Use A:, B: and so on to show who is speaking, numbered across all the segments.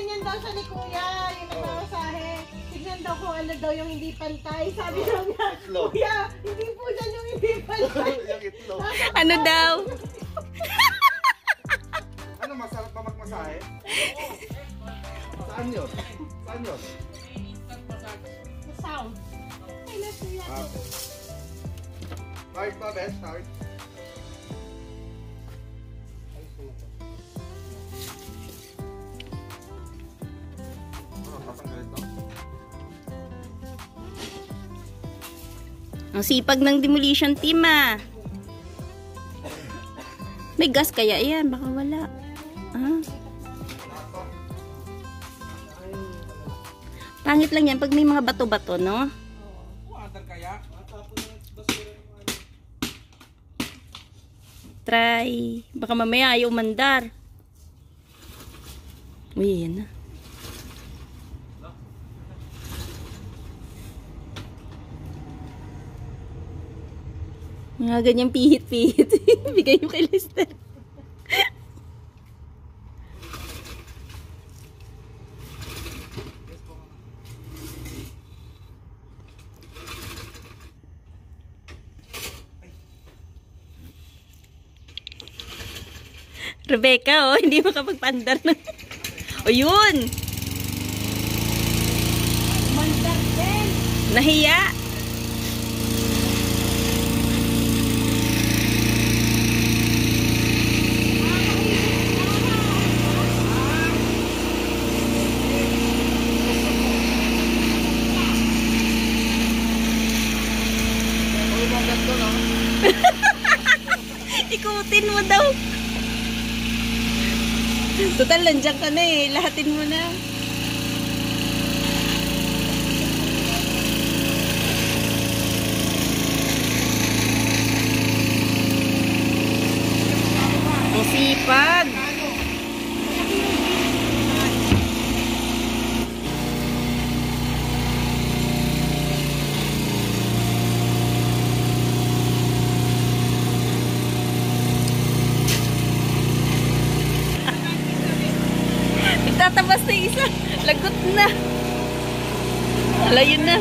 A: ganyan daw siya ni Kuya, yung nagmamasahe. Tignan daw kung ano daw yung hindi pantay. Sabi daw niya, Kuya, hindi po dyan yung hindi pantay.
B: Ano daw?
C: Ano, masarap ba magmasahe? Saan yun? Saan yun?
A: The sound. Ay, nasa yan.
C: Start ba, Ben? Start.
B: Ang sipag ng demolition team ah. May gas kaya yan? Baka wala. Ah. Pangit lang yan pag may mga bato-bato, no? Try. Baka mamaya ayaw mandar. Uy, yan na. Mga ganyang pihit-pihit. Bigay nyo kay Lester. Rebecca, oh, hindi makapagpandar na. O, yun!
A: Mandar din.
B: Nahiya! Ikutin mo daw. Total, nandiyan ka na eh. Lahatin mo na. Ang sipag. Tatabas na yung isa. Lagot na. Alayon na.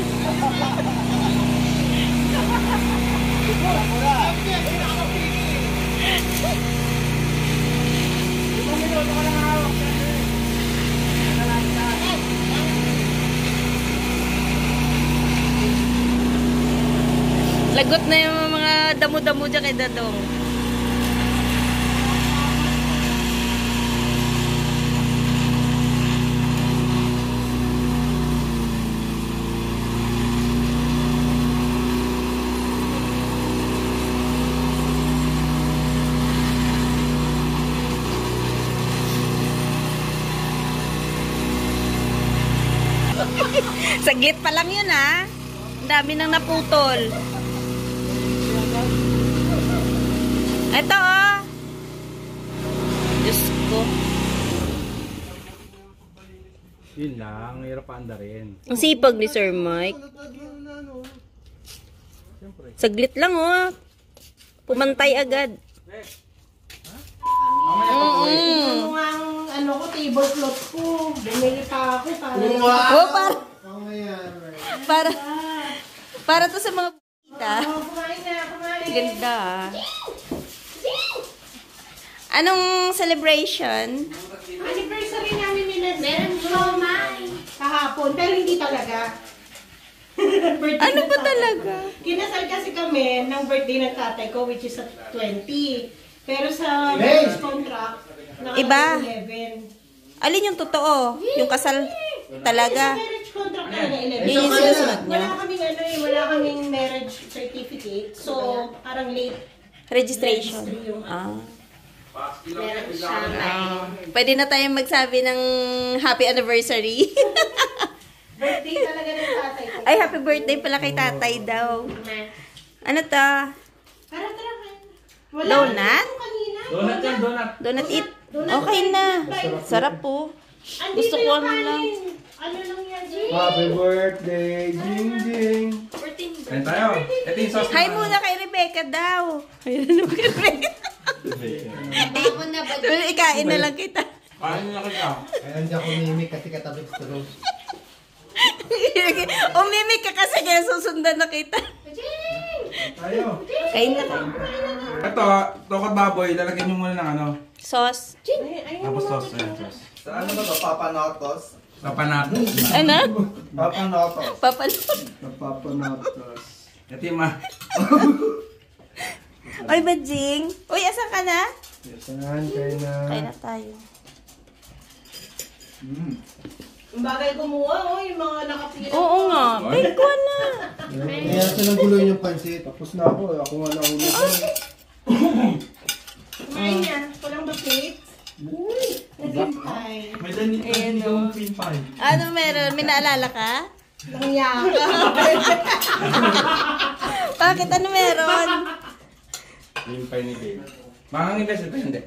B: Lagot na yung mga damo-damo dyan kay Dadong. Saglit pa lang yun ha. Ang dami nang naputol. Ito oh. Diyos ko.
C: Yun lang, hirap paanda rin.
B: Ang sipag ni Sir Mike. Saglit lang oh. Pumantay agad.
A: Ano nga ang ano ko, tablecloth ko. Bumili pa ako para.
B: Oh, para to sa mga kita.
A: Kumain na, kumain.
B: Ganda. Anong celebration?
A: Anniversary namin ni Lester. Meron siomai. Kahapon, pero hindi talaga.
B: Ano ba talaga?
A: Kinasal kasi kami ng birthday ng tatay ko, which is at 20. Pero sa marriage contract,
B: Iba.
A: 11.
B: Alin yung totoo? Yung kasal talaga?
A: Sa marriage contract talaga 11.
B: Yun yung sinusunod nyo?
A: Wala kaming ano eh, wala kaming marriage certificate. So, parang late
B: Registration.
A: registry yung
B: Ah.
A: meron siya.
B: Pwede na tayong magsabi ng happy anniversary.
A: Birthday talaga ng tatay ko.
B: Ay, happy birthday pala kay tatay daw. Ano to?
A: Tara, tara. Wala.
B: Donut?
A: Kanina.
C: Donut yan, donut.
B: Donut eat. Okay na. Sarap po. Gusto ko ano lang.
A: Ano lang yan, Jing?
C: Happy birthday, Jing Jing. Kain tayo. Ito yung sauce.
B: Hi muna kay Rebecca daw. Ayun naman kay Rebecca. Ikain na lang kita.
C: Paano na kita?
D: Kaya hindi ako mimik kasi katabi sa room.
B: Umimik ka kasi kaya susundan na kita.
C: Tayo.
B: Kain na ka.
C: Ito, tokot baboy, lalagyan nyo muna ng ano.
B: Sauce.
C: Tapos sauce. Ayan, sauce.
D: Sa ano ba ito? Papanotos?
C: Papanatos.
B: Ano?
D: Papanotos.
B: Papalot.
D: Papanotos.
C: Ito yung ma...
B: Oy, Bajing. Uy, asan ka na?
D: Saan kayo na?
B: Kain na tayo.
A: Ang bagay kumuha, oh, yung mga nakapila.
B: Oo nga. Biko na.
D: Kaya silang guloy yung pansit. Tapos na ako. Ako nga naunod.
A: Kumain yan. Walang ba plates? Naghintay.
C: May danit na yung pin pie.
B: Ano meron? May naalala ka?
A: Nangyaka.
B: Bakit? Ano meron?
C: Pin pie ni Babe. Makang invest ito, hindi.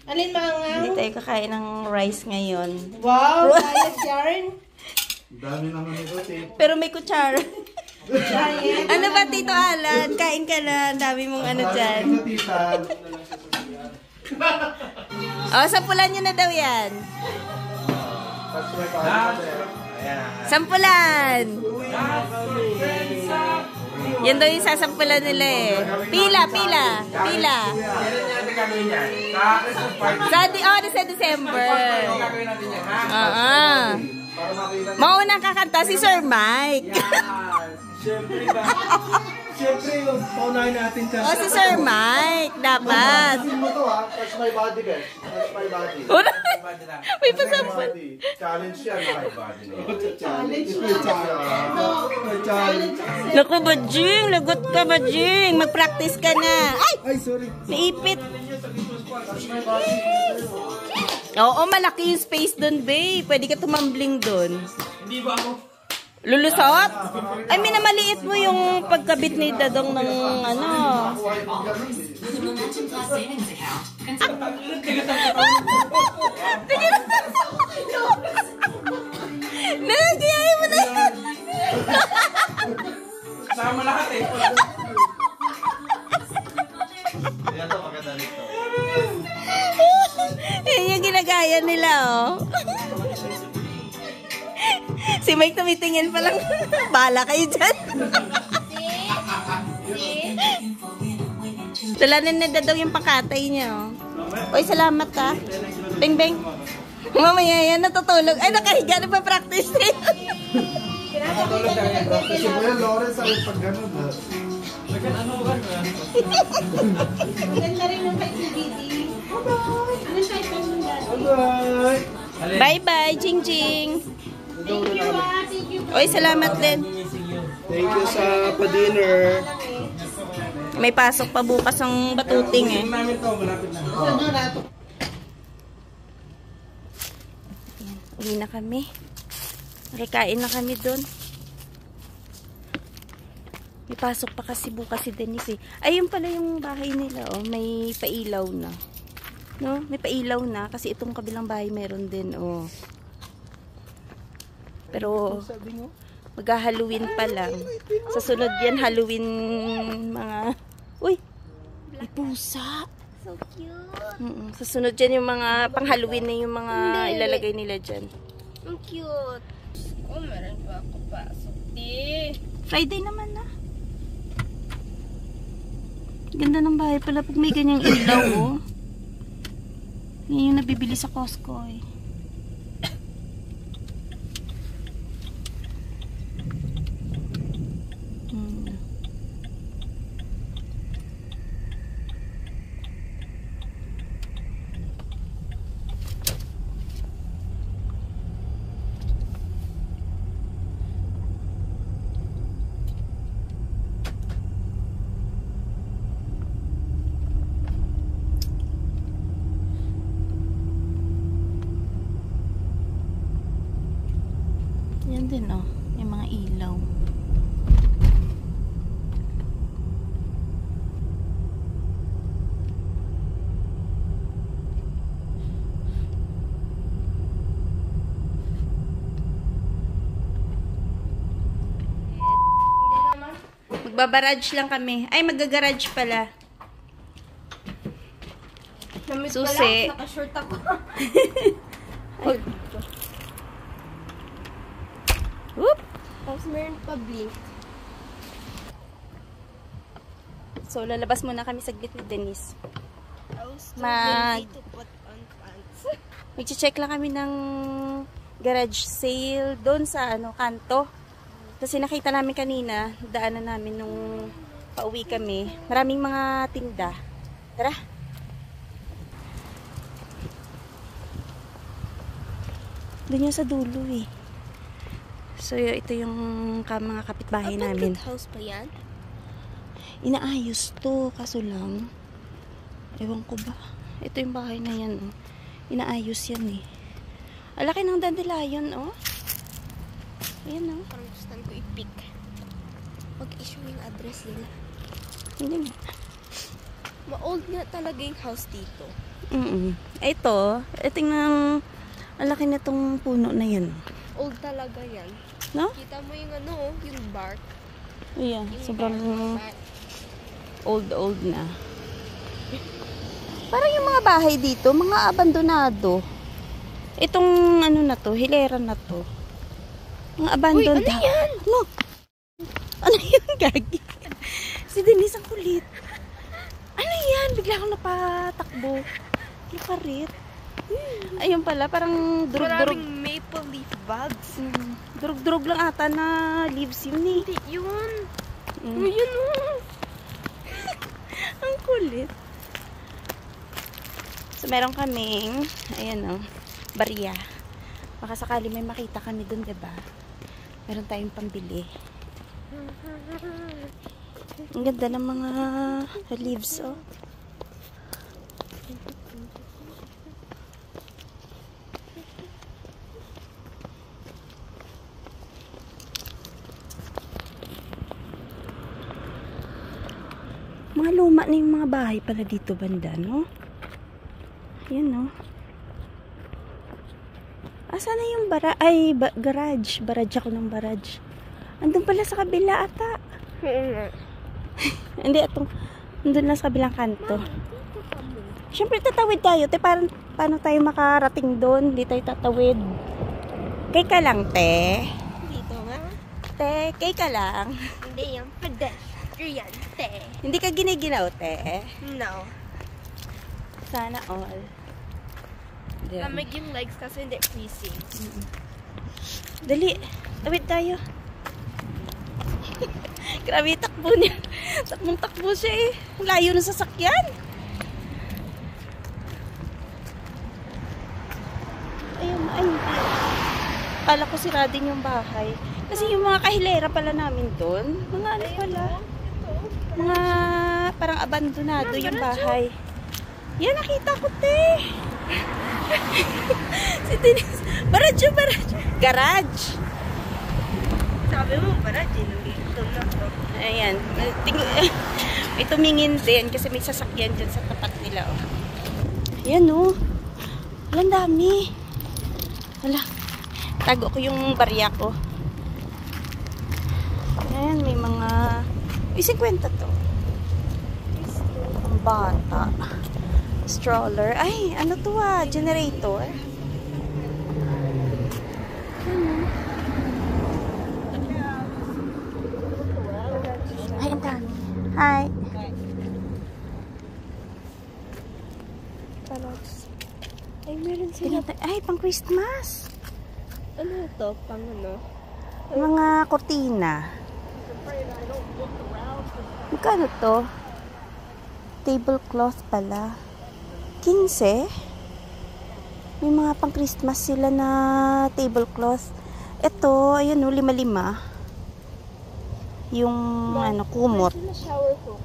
A: Alin mga?
B: Hindi tayo kakain ng rice ngayon.
A: Wow, diet yarn.
D: Dami naman ito.
B: Pero may kutsara.
A: Diet.
B: Ano ba, Tito Alan? Kain ka na. Ang dami mong ano dyan.
D: Tita.
B: O, sampulan nyo na daw yan.
D: Tapos may pahal.
B: Sampulan! Yan daw yung sasampulan nila eh. Pila, pila, pila.
C: Kailan niya natin gagawin yan? Sa Christmas party.
B: Sa December.
C: Yung gagawin natin yan, ha?
B: Maunang kakanta si Sir Mike.
D: Siyempre ba? Siyempre, paunahin natin siya.
B: O, si Sir Mike. Dapat.
D: Tasin mo to ha. Touch my body, guys. Touch my body.
B: Una, may
D: Touch my
B: pasampal.
D: body. Challenge yan. My body.
A: Challenge
D: Challenge.
B: Naku, Bajing. Lagot ka, Bajing. Mag-practice ka na. Ay!
D: Ay, sorry.
B: Naipit.
D: Touch my body.
B: Oo, malaki yung space doon, babe. Pwede ka tumambling doon.
C: Hindi ba ako?
B: Lulusot? Ay, minamaliit mo yung pagkabit ni Dadong ng ano. Nagkayay mo na yan.
C: Sama lahat eh.
D: Ito, maganda nito.
B: Yan yung ginagaya nila, oh. Si Mike tumitingin pa lang. Bahala kayo dyan. Dalanan na daw yung pakatay niya, oh. Uy, salamat ka. Beng, beng. Mamaya yan, natutulog. Ay, nakahiga na pa practice din.
D: Kasi mo yan, Lawrence, ay pag ganun ha.
A: Maganda rin yung kay TVD. Ano siya itong
D: Bye!
B: Bye-bye, Jing Jing.
A: Thank you, thank you.
B: Uy, salamat din.
D: Thank you sa pa-dinner.
B: May pasok pa bukas ang batuting eh.
C: Namin to, malapit na.
A: Ano nato?
B: Uwi na kami. Nakikain na kami doon. May pasok pa kasi bukas si Denise eh. Ayun pala yung bahay nila oh. May pailaw na. No? May pailaw na kasi itong kabilang bahay meron din oh. Pero mag-Halloween pa lang. Sa sunod yan Halloween mga... Uy! May pusa!
E: So cute.
B: Sa sunod yan yung mga pang-Halloween na yung mga ilalagay nila dyan.
E: Ang cute. Oh, meron pa ako pasok.
B: Friday naman na. Ganda ng bahay pala pag may ganyang ilaw oh. Yan yung nabibili sa Costco eh. Yan din oh, yung mga ilaw. Magbabarage lang kami. Ay, magagarage pala.
E: Damit
B: Susi.
E: pala, naka-short ako.
B: Whoop!
E: Tapos meron pa blink.
B: So, lalabas muna kami saglit ni Denise.
E: I was too
B: Mag-
E: lazy to put on pants.
B: Mag-check lang kami ng garage sale doon sa kanto. Kasi nakita namin kanina, daanan namin nung pauwi kami. Maraming mga tinda. Tara! Doon yung sa dulo eh. So, ito yung mga kapitbahay namin.
E: House pa yan?
B: Inaayos to, kaso lang ewan ko ba, ito yung bahay na yan oh. Inaayos yan eh. Alaki ng dandelion oh. Ayan oh.
E: Parang gusto ko i-pick. Mag-issue yung address nila.
B: Hindi nga.
E: Ma-old nga talaga yung house dito.
B: Ito yung alaki na tong puno na yan.
E: Old talaga yan.
B: No?
E: Kita mo yung yung bark.
B: Ayan,
E: Yung
B: sobrang
E: bark.
B: old na. Parang yung mga bahay dito, mga abandonado. Itong na to, hilera na to. Mga abandoned.
E: Uy, ano yan?
B: Ano? Ano yun, Gagi? Si Denise ang kulit. Ano yan? Bigla akong napatakbo. Luparit. Ayun pala, parang durug-durug.
E: Maraming maple leaf bugs.
B: Durug-durug lang ata na leaves yun eh.
E: Hindi yun.
B: Mm.
E: Yun oh.
B: Ang kulit. So, meron kaming, ayan o, barya. Baka sakali may makita kami dun, diba? Meron tayong pambili. Ang ganda ng mga leaves, oh. Mga luma na yung mga bahay pala dito banda, no? Ayan, no? Asa na yung garage? Barage ako ng barage. Andun pala sa kabila ata. Hindi, andun na sa kabilang kanto. Siyempre, tatawid tayo. Te, paano tayo makarating doon? Hindi tayo tatawid. Kay ka lang, te.
E: Dito nga.
B: Te, kay ka lang.
E: Hindi yung pedestrian, te.
B: Hindi ka giniginaw, te.
E: No.
B: Sana all. Diyan.
E: Lamig yung legs kasi hindi freezing.
B: Dali, tawid tayo. Grabe yung takbo niya. Takbong-takbo siya eh. Ang layo ng sasakyan. Ayun, ayun. Kala ko sira din yung bahay. Kasi yung mga kahilera pala namin doon, mga ano pala, mga parang abandonado yung bahay. Yan, nakita ko, te. Si Denise. Baradyo. Garage.
E: Sabi mo, baradyo, nandito na to.
B: Ayan. May tumingin din kasi may sasakyan dyan sa tapat nila. Oh. Ayan, oh. Walang dami. Wala. Tago ko yung barya ko. Ayan, may mga... 50 to. Ang bata. Stroller. Ay, ano to generator. Ay, ang dami. Hi.
E: Ay, meron sila.
B: Ay, pang Christmas.
E: Ano to? Pang ano?
B: Mga kortina. Magkano to? Tablecloth pala. 15. May mga pang Christmas sila na tablecloth. Ito, ayun o, 5-5. Yung, kumot.
E: Sila shower hook.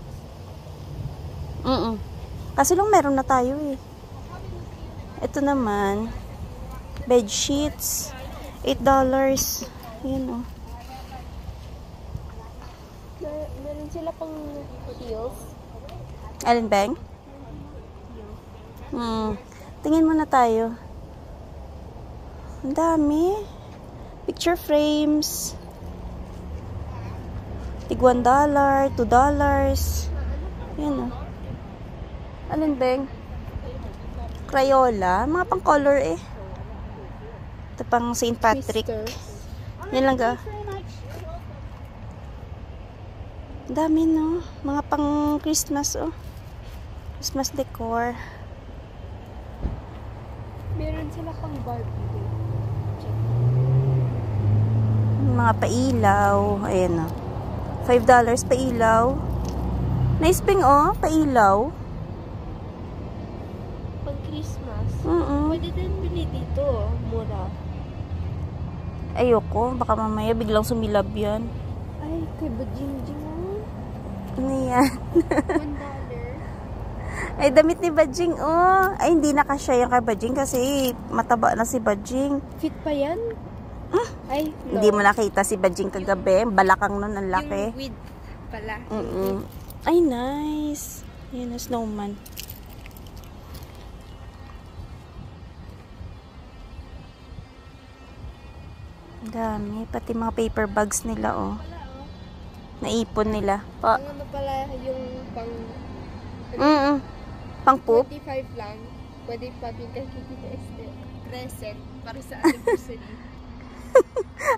B: Kasi lang meron na tayo eh. Ito naman, bed sheets. $8. Ayun o.
E: Meron sila pang heels.
B: Alin bang? Tingin muna tayo. Ang dami. Picture frames. Tig $1, $2. Yan o. Alin bang? Crayola. Mga pang color eh. Ito pang St. Patrick. Yan lang ga. Dami no. Mga pang Christmas oh. Christmas decor.
E: Meron sila pang Barbie.
B: Mga pailaw. Ayan oh. $5 pailaw. Nice ping oh. Pailaw.
E: Pang Christmas.
B: Mm-mm.
E: Pwede din bili dito. Mura.
B: Ayoko. Baka mamaya biglang sumilab yan.
E: Ay, kay Bajingjing oh.
B: Ano yan?
E: $1.
B: Ay, damit ni Bajing, oh. Ay, hindi na kasya yung kay Bajing kasi mataba na si Bajing.
E: Fit pa yan? Ay, no.
B: Hindi mo nakita si Bajing kagabi. Balakang nun, ang laki.
E: Yung with pala.
B: Ay, nice. Yan, a snowman. Dami. Pati mga paper bags nila, oh. Naipon nila. Pa.
E: Ang ano pala yung pang
B: Pang poop.
E: 25 lang. Pwede pa bigay kay Tita Esther. Present para sa anniversary.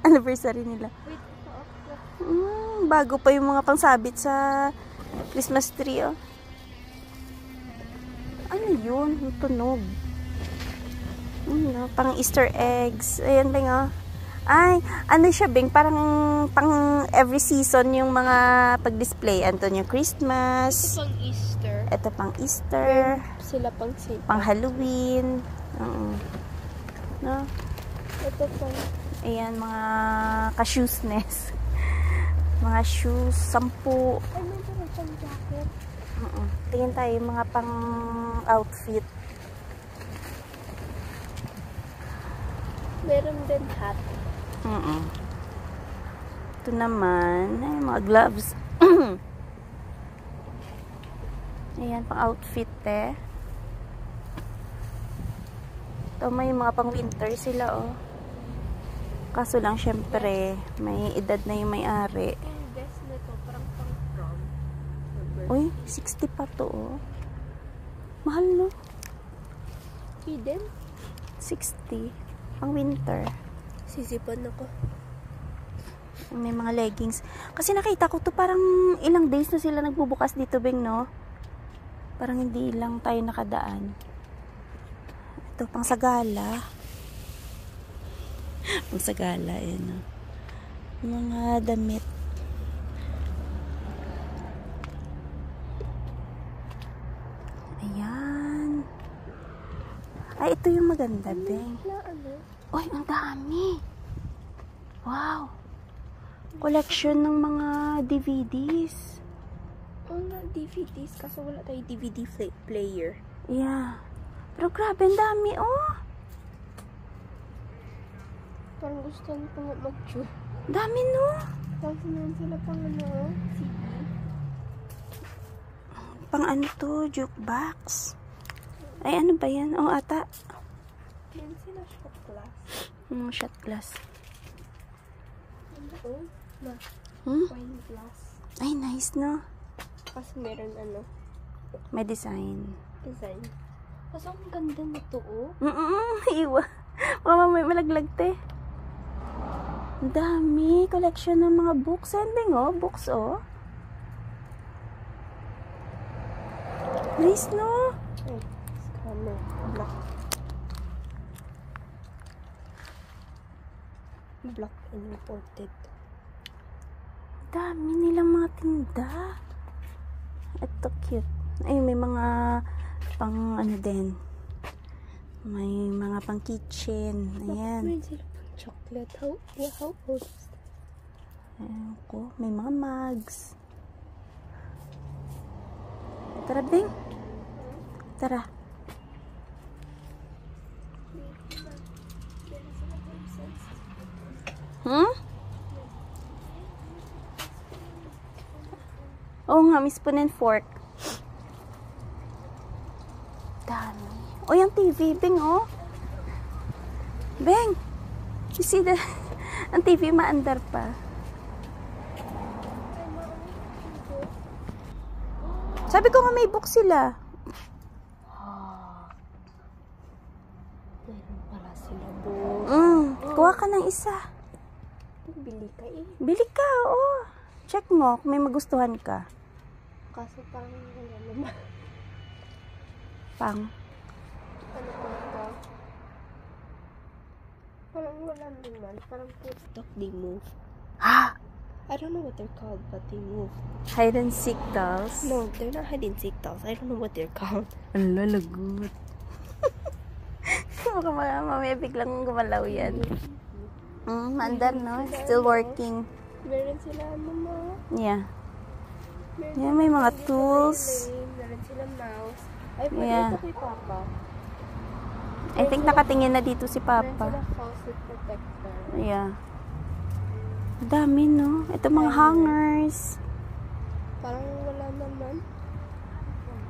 B: Anniversary nila.
E: Wait,
B: Bago pa yung mga pangsabit sa Christmas tree, oh. Ano yun? Yung tunog. Pang Easter eggs. Ayan, Beng, oh. Ay, ano siya, Beng? Parang pang every season yung mga pag-display. Anton yung Christmas.
E: Ito pang Easter.
B: Ito pang Easter.
E: Sila pang Santa.
B: Pang Halloween. No?
E: Ito pang...
B: Ayan, mga ka-shoesness. Mga shoes, 10.
E: Ay, may ito pang jacket.
B: Tingin tayo yung mga pang outfit.
E: Meron din hat.
B: Ito naman, ay, mga gloves. Ayan, pang outfit eh. Ito may mga pang winter sila, oh. Kaso lang, syempre, may edad na yung may-ari.
E: Yung dress na to, parang pang prom.
B: Uy, 60 pa to, oh. Mahal, no?
E: Hidden?
B: 60. Pang winter.
E: Sisipan ako.
B: May mga leggings. Kasi nakita ko to parang ilang days na sila nagbubukas dito, Beng, no? Parang hindi lang tayo nakadaan. Ito, pang sagala. Pang sagala, yun, no? Mga damit. Ayan. Ay, ito yung maganda, Beng. Uy, ang dami. Wow. Collection ng mga DVDs.
E: Nga DVDs, kaso wala tayo DVD player.
B: Yeah. Pero grabe, ang dami, oh.
E: Parang gusto nito nga mag-chew.
B: Dami, no?
E: Tapos naman sila pang ano, CD.
B: Pang ano to, jukebox. Ay, ano ba yan? Oh, ata.
E: Yan sila shot glass.
B: Shot glass.
E: Ano? Na, wine glass.
B: Ay, nice, no?
E: Kasi meron ano,
B: May design.
E: design. Kasi ang ganda nito, oh.
B: Iwa. Mama, may malaglag, te. Ang dami. Collection ng mga books. Sending, oh. Books, oh. Nice, no?
E: Ay, scammer. Black. Black and imported.
B: Dami nilang mga tinda. Ito, cute. Ay, may mga pang ano din. May mga pang kitchen. Ayan.
E: May sila pang chocolate. How old is that?
B: Ayan ko. May mga mugs. Tara, Bing. Tara. Oo nga, may spoon and fork. Dami. O, yung TV, Bing, oh. Bing! You see the... ang TV maandar pa. Sabi ko nga may book sila. Kuha ka ng isa.
E: Bili ka eh.
B: Bili ka, oo. Check mo kung may magustuhan ka.
E: Kaso parang wala naman.
B: Pang.
E: Ano ba ito? Parang wala naman. Parang TikTok, they move.
B: Ha?
E: I don't know what they're called, but they move.
B: Hide and seek dolls?
E: No, they're not hide and seek dolls. I don't know what they're called.
B: Ang lalagot. Mamaya biglang gumalaw yan. Maandar, no? Still working.
E: Meron sila mga...
B: Yeah. Yeah, may mga tools.
E: Meron sila mouse. Ay, pwede
B: Yeah.
E: ito kay Papa.
B: I think nakatingin na dito si
E: Meron
B: Papa.
E: sila faucet protector.
B: Yeah. Dami, no? Ito mga hangers.
E: Parang wala naman.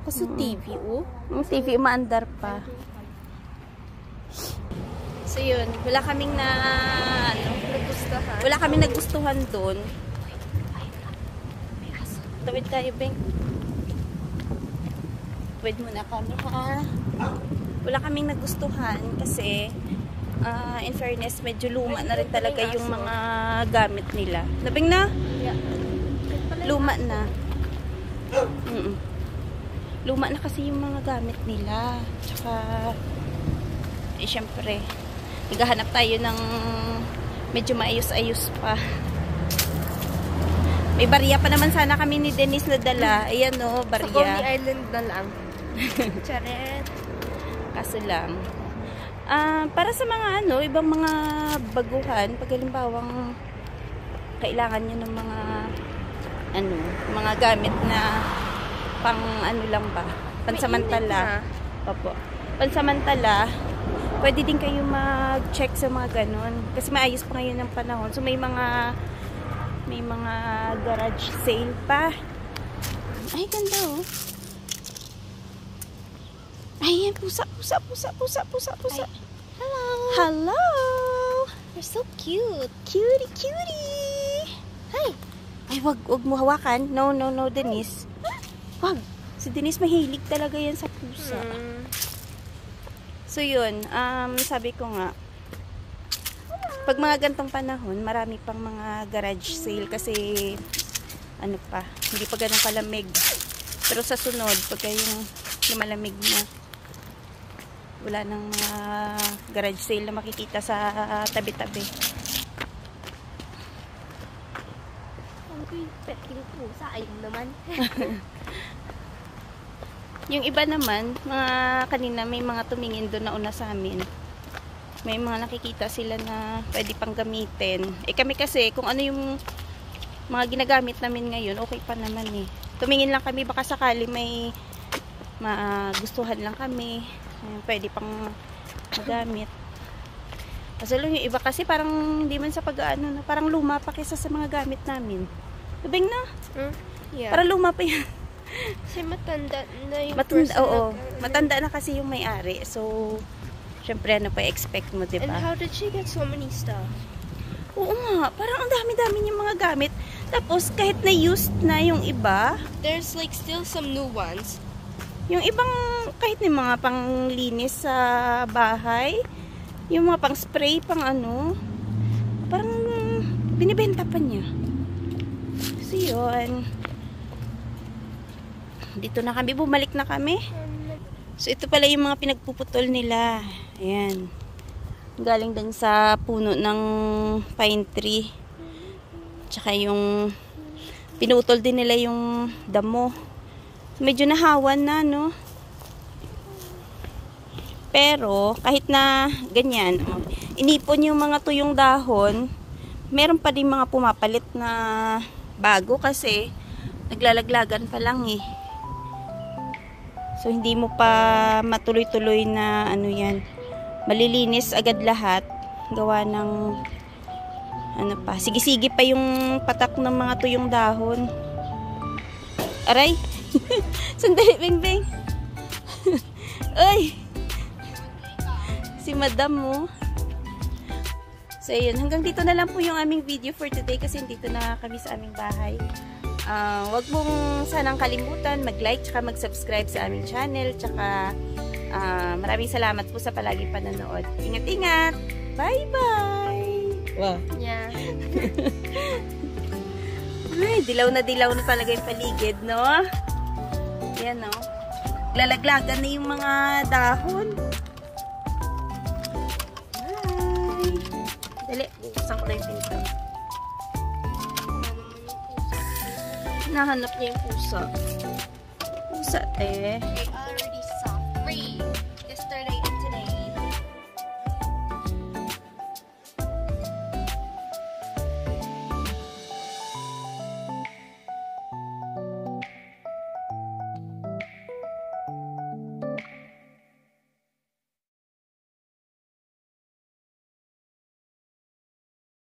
E: Kasi TV, oh.
B: Yung TV, maandar pa. So yun, wala kaming wala kaming nagustuhan doon. Tawid tayo, Beng. Tawid muna kami, ha? Wala kaming nagustuhan kasi in fairness, medyo luma na rin talaga yung mga gamit nila. Nabing na?
E: Yeah.
B: Luma na. Luma na kasi yung mga gamit nila. Tsaka, syempre, naghahanap tayo ng medyo maayos-ayos pa. May barya pa naman sana kami ni Denise na dala. Ayan, no, barya.
E: Sa Coney Island na lang. Charet.
B: Kaso lang. Para sa mga ibang mga baguhan, pag halimbawang kailangan nyo ng mga gamit na pang lang ba, pansamantala. Opo. Pansamantala, pwede din kayo mag-check sa mga ganon. Kasi maayos pa ngayon ng panahon. So may mga garage sale pa. Ay, ganda, oh. Ayan, pusa.
E: Ay. Hello.
B: Hello!
E: You're so cute.
B: Cutie! Hi! Ay, wag mo hawakan. No, Denise. Wag. Si Denise mahilig talaga yan sa pusa. So, yun. Sabi ko nga, pag mga gantong panahon, marami pang mga garage sale kasi, hindi pa ganun kalamig. Pero sa sunod, pagka yung lumalamig na, wala nang mga garage sale na makikita sa tabi-tabi.
E: Ang pet yung pusa. Ayun naman.
B: Yung iba naman, mga kanina may mga tumingin doon na una sa amin. May mga nakikita sila na pwede pang gamitin. Kami kasi, kung ano yung mga ginagamit namin ngayon, okay pa naman eh. Tumingin lang kami, baka sakali may magustuhan lang kami. Pwede pang magamit. Kasi lang yung iba kasi parang hindi man sa parang luma pa kaysa sa mga gamit namin. Lubing na?
E: Yeah.
B: Parang luma pa yan.
E: Kasi matanda na yung
B: Oo. Matanda na kasi yung may-ari. So, syempre, pa expect mo, diba?
E: And how did she get so many stuff?
B: Oo nga. Parang ang dami-dami yung mga gamit. Tapos, kahit na used na yung iba,
E: There's like still some new ones.
B: yung ibang, kahit na yung mga panglinis sa bahay, yung mga pang spray, pang parang binibenta pa niya. So, yun. Dito na kami, bumalik na kami. So, ito pala yung mga pinagpuputol nila. Ayan. Galing din sa puno ng pine tree. Tsaka yung pinutol din nila yung damo. Medyo nahawan na, no? Pero, kahit na ganyan, inipon yung mga tuyong dahon, meron pa din mga pumapalit na bago kasi naglalaglagan pa lang eh. So, hindi mo pa matuloy-tuloy na yan. Malilinis agad lahat. Gawa ng sige-sige pa yung patak ng mga tuyong dahon. Aray! Sandali, Beng. Ay! Si Madam mo. So, ayun. Hanggang dito na lang po yung aming video for today kasi dito na kami sa aming bahay. Wag mong sanang kalimutan mag-like tsaka mag-subscribe sa aming channel. Tsaka maraming salamat po sa palaging panonood. Ingat-ingat! Bye-bye! Wow.
E: Yeah.
B: Ay, dilaw na talaga yung paligid, no? Yan, no? Lalaglagan na yung mga dahon. Ay. Dali, buksan ko na yung pinto. Nahanap niya yung pusa. Pusa, te.